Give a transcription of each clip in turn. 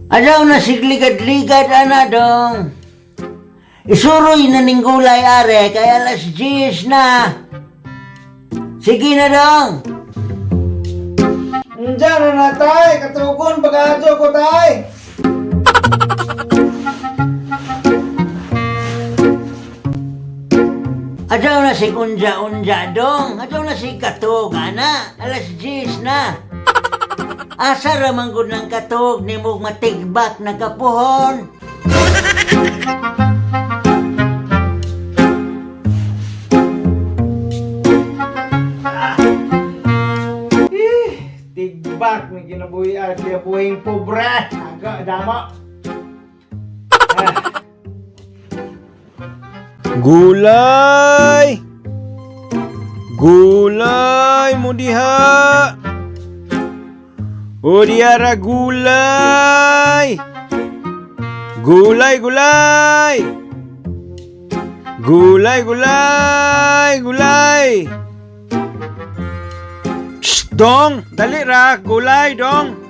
Adaw na sigligad-ligad ana dong. Isuroy na ning gulay are kay alas 10 na. Sige na dong. Diyan na na tay, katugon bagadyo ko tay. Adaw na si unja-unja dong. Adaw na si katog ana. Alas 10 na. Asa ramang gud ng katog ni mo matigbak na kapuhon. Tigbak may kinabuhi kaya buhing pobre. Aga damo. Gulay! Gulay mo diha! O diara gulay! Gulay, gulay! Gulay, gulay, gulay! Shh, dong! Dali ra! Gulay, dong!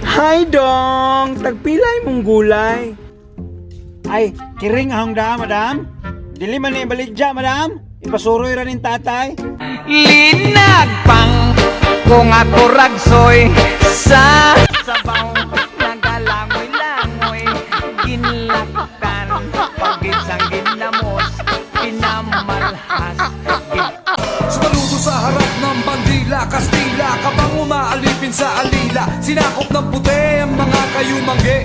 Hi, dong! Tagpilay mong gulay! Ay, kiring ahong da, madam. Dili man ni baligya, madam. Ipasuroy ra nin tatay. Linag pang kung ako ragsoy sa sabaw nagalangoy-langoy ginlaktan pag-isang ginamos pinamalhas Sumaludo sa harap ng bandila Kastila, kapang umaalipin sa alila Sinakop ng puti ang mga kayumangge